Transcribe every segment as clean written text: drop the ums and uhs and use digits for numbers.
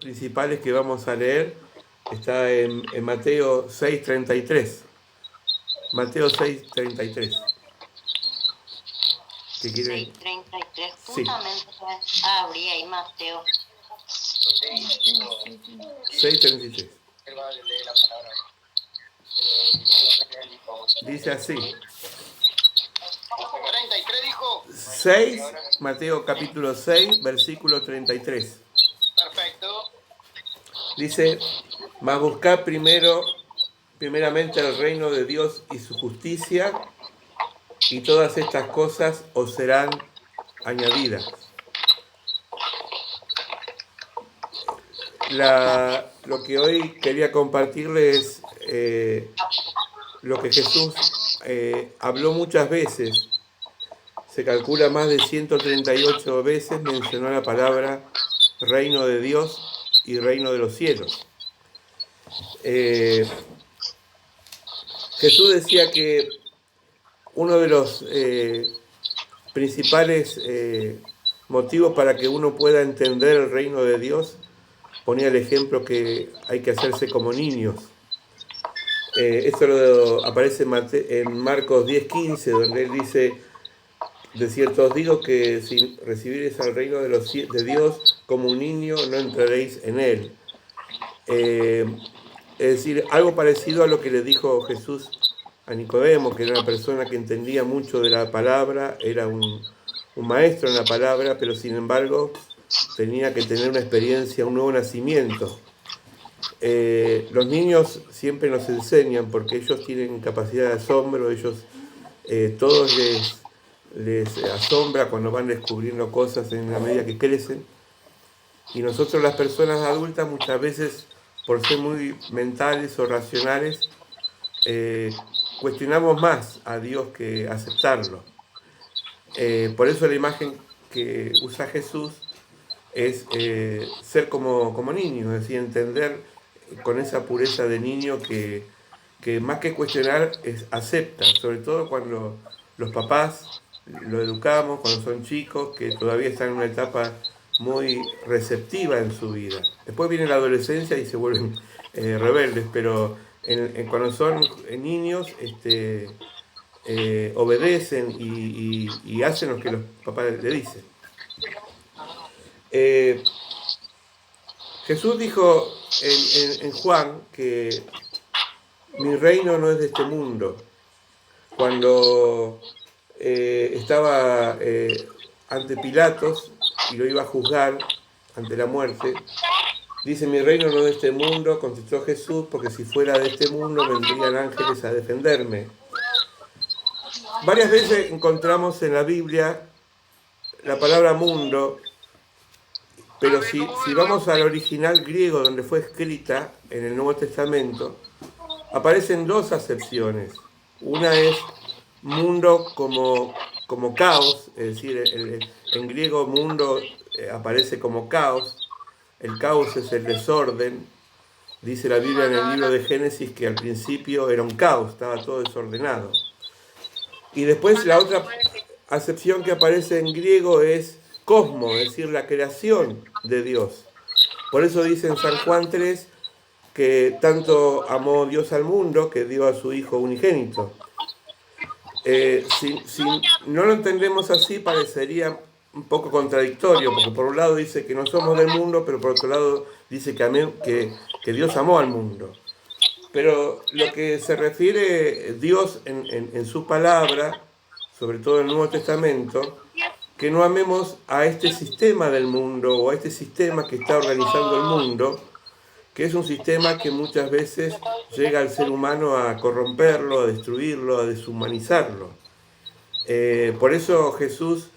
principales que vamos a leer está en Mateo 6:33. Mateo 6:33. ¿Qué quiere? 6:33, Sí. justamente abrí ahí Mateo. 6:33. Dice así. 33 dijo. 6, Mateo capítulo 6, versículo 33. Perfecto. Dice, mas buscad primeramente el reino de Dios y su justicia, y todas estas cosas os serán añadidas. Lo que hoy quería compartirles es lo que Jesús habló muchas veces. Se calcula más de 138 veces mencionó la palabra reino de Dios y reino de los cielos. Jesús decía que uno de los principales motivos para que uno pueda entender el reino de Dios, ponía el ejemplo que hay que hacerse como niños. Esto aparece en Marcos 10:15, donde él dice, de cierto os digo que si recibiréis al reino de Dios como un niño, no entraréis en él. Es decir, algo parecido a lo que le dijo Jesús a Nicodemo, que era una persona que entendía mucho de la palabra, era un maestro en la palabra, pero sin embargo tenía que tener una experiencia, un nuevo nacimiento. Los niños siempre nos enseñan porque ellos tienen capacidad de asombro, ellos todos les asombra cuando van descubriendo cosas en la medida que crecen. Y nosotros las personas adultas muchas veces, por ser muy mentales o racionales, cuestionamos más a Dios que aceptarlo. Por eso la imagen que usa Jesús es ser como niño, es decir, entender con esa pureza de niño que más que cuestionar acepta, sobre todo cuando los papás lo educamos, cuando son chicos, que todavía están en una etapa muy receptiva en su vida. Después viene la adolescencia y se vuelven rebeldes, pero cuando son niños obedecen y hacen lo que los papás le dicen. Jesús dijo en Juan que mi reino no es de este mundo. Cuando estaba ante Pilatos y lo iba a juzgar ante la muerte, dice, mi reino no es de este mundo, contestó Jesús, porque si fuera de este mundo vendrían ángeles a defenderme. Varias veces encontramos en la Biblia la palabra mundo, pero si vamos al original griego donde fue escrita en el Nuevo Testamento, aparecen dos acepciones. Una es mundo como caos, es decir, en griego mundo aparece como caos. El caos es el desorden. Dice la Biblia en el libro de Génesis que al principio era un caos, estaba todo desordenado. Y después la otra acepción que aparece en griego es cosmos, es decir, la creación de Dios. Por eso dice en San Juan 3 que tanto amó Dios al mundo que dio a su Hijo unigénito. Si no lo entendemos así, parecería un poco contradictorio, porque por un lado dice que no somos del mundo, pero por otro lado dice que Dios amó al mundo. Pero lo que se refiere Dios en su palabra, sobre todo en el Nuevo Testamento, que no amemos a este sistema del mundo o a este sistema que está organizando el mundo, que es un sistema que muchas veces llega al ser humano a corromperlo, a destruirlo, a deshumanizarlo. Por eso Jesús,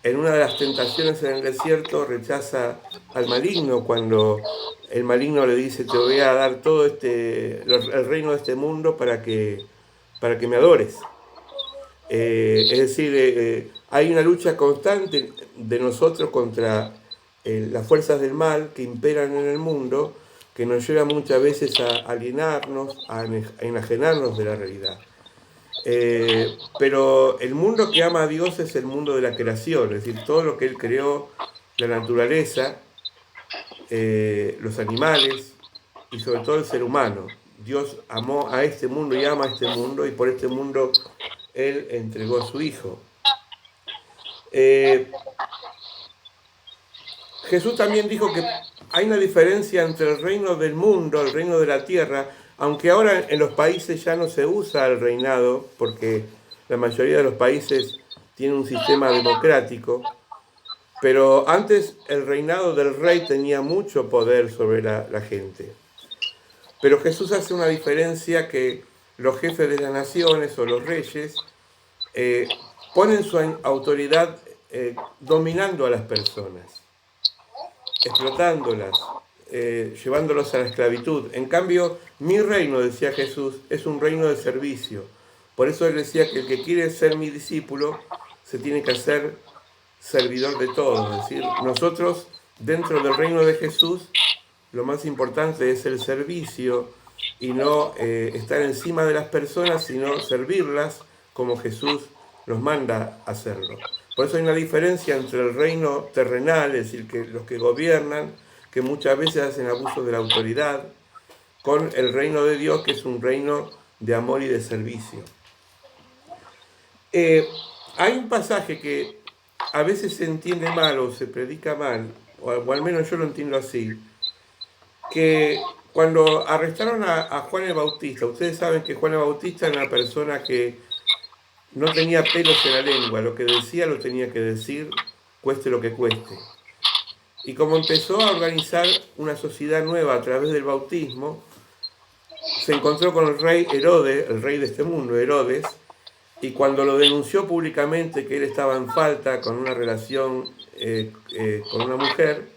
en una de las tentaciones en el desierto, rechaza al maligno cuando el maligno le dice, te voy a dar todo el reino de este mundo para que me adores. Es decir, hay una lucha constante de nosotros contra las fuerzas del mal que imperan en el mundo, que nos lleva muchas veces a alienarnos, a enajenarnos de la realidad. Pero el mundo que ama a Dios es el mundo de la creación, es decir, todo lo que Él creó, la naturaleza, los animales y sobre todo el ser humano. Dios amó a este mundo y ama a este mundo, y por este mundo Él entregó a su Hijo. Jesús también dijo que hay una diferencia entre el reino del mundo, el reino de la tierra, aunque ahora en los países ya no se usa el reinado, porque la mayoría de los países tienen un sistema democrático, pero antes el reinado del rey tenía mucho poder sobre la gente. Pero Jesús hace una diferencia, que los jefes de las naciones o los reyes ponen su autoridad dominando a las personas, explotándolas, llevándolos a la esclavitud. En cambio, mi reino, decía Jesús, es un reino de servicio. Por eso Él decía que el que quiere ser mi discípulo se tiene que hacer servidor de todos. Es decir, nosotros, dentro del reino de Jesús, lo más importante es el servicio y no estar encima de las personas, sino servirlas como Jesús nos manda a hacerlo. Por eso hay una diferencia entre el reino terrenal, es decir, que los que gobiernan, que muchas veces hacen abuso de la autoridad, con el reino de Dios, que es un reino de amor y de servicio. Hay un pasaje que a veces se entiende mal o se predica mal, o al menos yo lo entiendo así, que cuando arrestaron a Juan el Bautista, ustedes saben que Juan el Bautista era una persona que no tenía pelos en la lengua, lo que decía lo tenía que decir, cueste lo que cueste. Y como empezó a organizar una sociedad nueva a través del bautismo, se encontró con el rey Herodes, el rey de este mundo, Herodes, y cuando lo denunció públicamente que él estaba en falta con una relación con una mujer,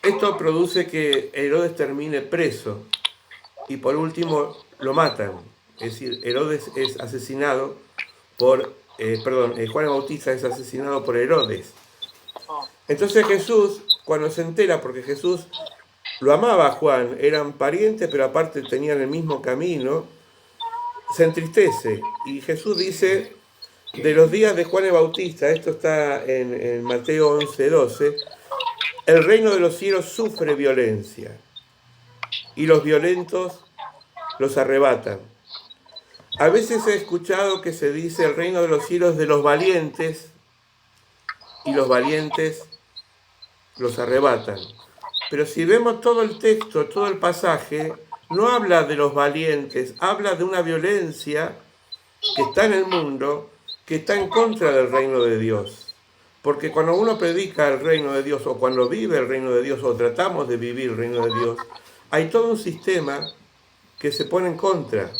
esto produce que Herodes termine preso y por último lo matan. Es decir, Herodes es asesinado por, Juan el Bautista es asesinado por Herodes. Entonces Jesús, cuando se entera, porque Jesús lo amaba a Juan, eran parientes, pero aparte tenían el mismo camino, se entristece. Y Jesús dice, de los días de Juan el Bautista, esto está en Mateo 11:12, el reino de los cielos sufre violencia y los violentos los arrebatan. A veces he escuchado que se dice el reino de los cielos de los valientes y los valientes los arrebatan. Pero si vemos todo el texto, todo el pasaje, no habla de los valientes, habla de una violencia que está en el mundo, que está en contra del reino de Dios. Porque cuando uno predica el reino de Dios, o cuando vive el reino de Dios, o tratamos de vivir el reino de Dios, hay todo un sistema que se pone en contra.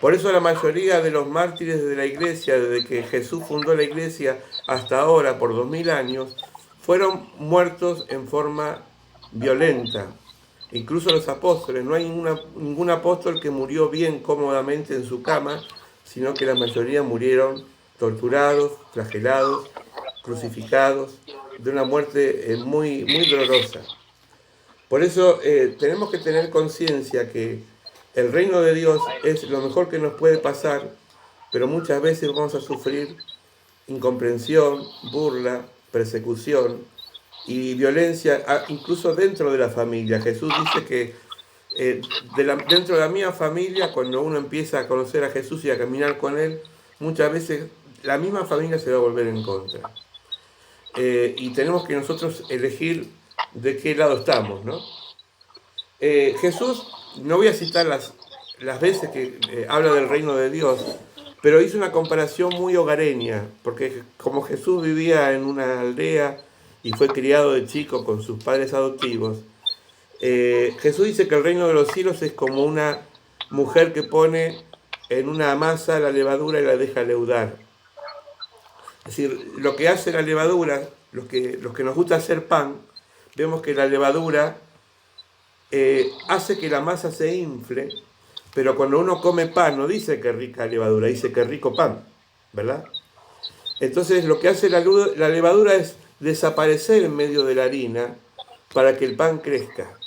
Por eso la mayoría de los mártires de la iglesia, desde que Jesús fundó la iglesia hasta ahora, por 2000 años, fueron muertos en forma violenta. Incluso los apóstoles, no hay ningún apóstol que murió bien cómodamente en su cama, sino que la mayoría murieron torturados, flagelados, crucificados, de una muerte muy, muy dolorosa. Por eso tenemos que tener conciencia que el reino de Dios es lo mejor que nos puede pasar, pero muchas veces vamos a sufrir incomprensión, burla, persecución y violencia, incluso dentro de la familia. Jesús dice que dentro de la misma familia, cuando uno empieza a conocer a Jesús y a caminar con Él, muchas veces la misma familia se va a volver en contra. Y tenemos que nosotros elegir de qué lado estamos, ¿no? Jesús, no voy a citar las veces que habla del reino de Dios, pero hizo una comparación muy hogareña, porque como Jesús vivía en una aldea y fue criado de chico con sus padres adoptivos, Jesús dice que el reino de los cielos es como una mujer que pone en una masa la levadura y la deja leudar. Es decir, lo que hace la levadura, los que nos gusta hacer pan, vemos que la levadura hace que la masa se infle, pero cuando uno come pan no dice que rica levadura, dice que rico pan, ¿verdad? Entonces lo que hace la levadura es desaparecer en medio de la harina para que el pan crezca.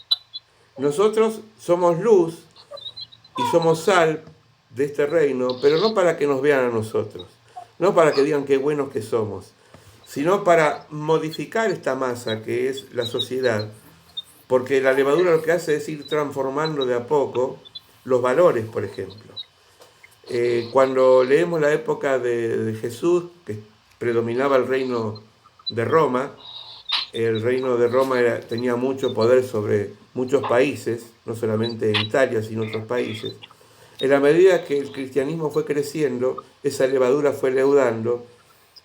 Nosotros somos luz y somos sal de este reino, pero no para que nos vean a nosotros, no para que digan qué buenos que somos, sino para modificar esta masa que es la sociedad, porque la levadura lo que hace es ir transformando de a poco los valores, por ejemplo. Cuando leemos la época de Jesús, que predominaba el reino de Roma, el reino de Roma tenía mucho poder sobre muchos países, no solamente en Italia, sino en otros países. En la medida que el cristianismo fue creciendo, esa levadura fue leudando,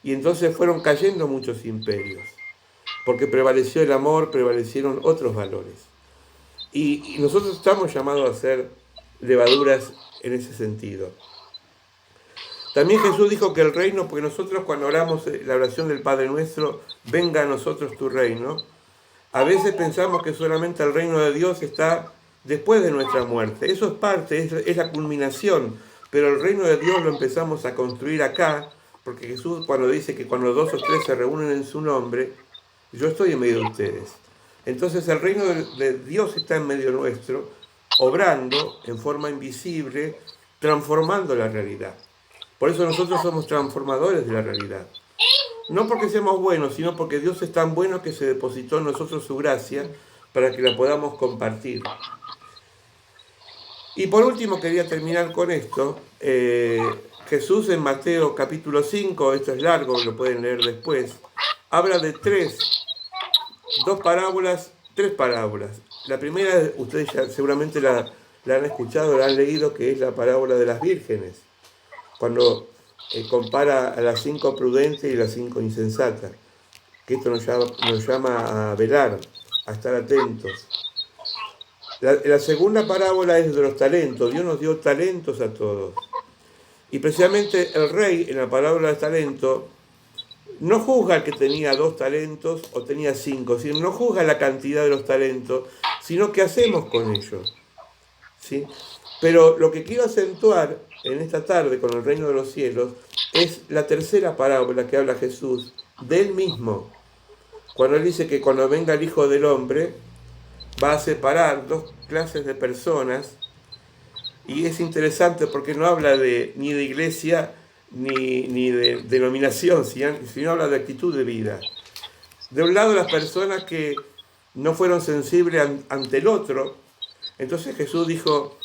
y entonces fueron cayendo muchos imperios, porque prevaleció el amor, prevalecieron otros valores. Y nosotros estamos llamados a ser levaduras en ese sentido. También Jesús dijo que el reino, porque nosotros cuando oramos la oración del Padre Nuestro, venga a nosotros tu reino, a veces pensamos que solamente el reino de Dios está después de nuestra muerte. Eso es parte, es la culminación, pero el reino de Dios lo empezamos a construir acá, porque Jesús cuando dice que cuando 2 o 3 se reúnen en su nombre, yo estoy en medio de ustedes. Entonces el reino de Dios está en medio nuestro, obrando en forma invisible, transformando la realidad. Por eso nosotros somos transformadores de la realidad. No porque seamos buenos, sino porque Dios es tan bueno que se depositó en nosotros su gracia para que la podamos compartir. Y por último quería terminar con esto. Jesús en Mateo capítulo 5, esto es largo, lo pueden leer después, habla de tres parábolas. La primera, ustedes ya seguramente la han escuchado, la han leído, que es la parábola de las vírgenes, cuando compara a las 5 prudentes y las 5 insensatas, que esto nos llama a velar, a estar atentos. La segunda parábola es de los talentos. Dios nos dio talentos a todos. Y precisamente el rey, en la parábola de talento, no juzga al que tenía 2 talentos o tenía 5, sino no juzga la cantidad de los talentos, sino qué hacemos con ellos. ¿Sí? Pero lo que quiero acentuar en esta tarde con el reino de los cielos es la tercera parábola que habla Jesús de él mismo, cuando él dice que cuando venga el Hijo del Hombre va a separar 2 clases de personas. Y es interesante porque no habla ni de iglesia ni de denominación, sino habla de actitud de vida. De un lado, las personas que no fueron sensibles ante el otro. Entonces Jesús dijo,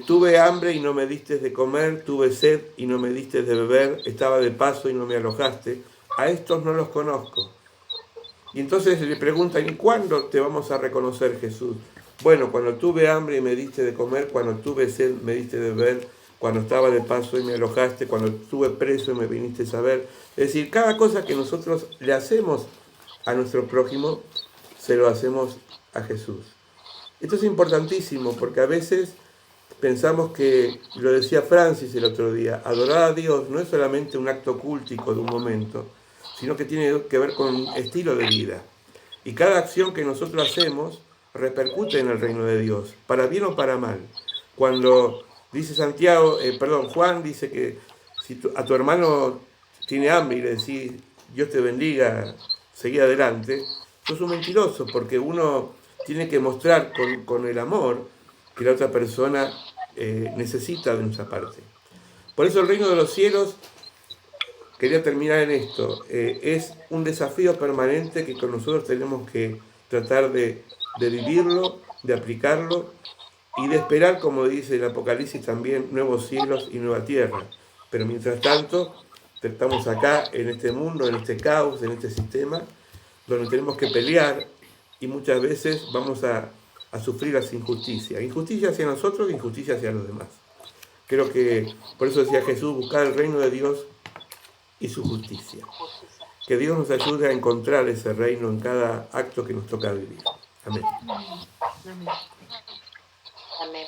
tuve hambre y no me diste de comer, tuve sed y no me diste de beber, estaba de paso y no me alojaste. A estos no los conozco. Y entonces le preguntan, ¿y cuándo te vamos a reconocer, Jesús? Bueno, cuando tuve hambre y me diste de comer, cuando tuve sed me diste de beber, cuando estaba de paso y me alojaste, cuando estuve preso y me viniste a ver. Es decir, cada cosa que nosotros le hacemos a nuestro prójimo, se lo hacemos a Jesús. Esto es importantísimo porque a veces pensamos que, lo decía Francis el otro día, adorar a Dios no es solamente un acto cultico de un momento, sino que tiene que ver con un estilo de vida. Y cada acción que nosotros hacemos repercute en el reino de Dios, para bien o para mal. Cuando dice Juan dice que si a tu hermano tiene hambre y le decís, Dios te bendiga, seguí adelante, sos un mentiroso, porque uno tiene que mostrar con el amor que la otra persona necesita de nuestra parte. Por eso el reino de los cielos, quería terminar en esto, es un desafío permanente que con nosotros tenemos que tratar de vivirlo, de aplicarlo y de esperar, como dice el Apocalipsis también, nuevos cielos y nueva tierra. Pero mientras tanto, estamos acá en este mundo, en este caos, en este sistema, donde tenemos que pelear y muchas veces vamos a sufrir las injusticias. Injusticia hacia nosotros e injusticia hacia los demás. Creo que, por eso decía Jesús, buscar el reino de Dios y su justicia. Que Dios nos ayude a encontrar ese reino en cada acto que nos toca vivir. Amén. Amén.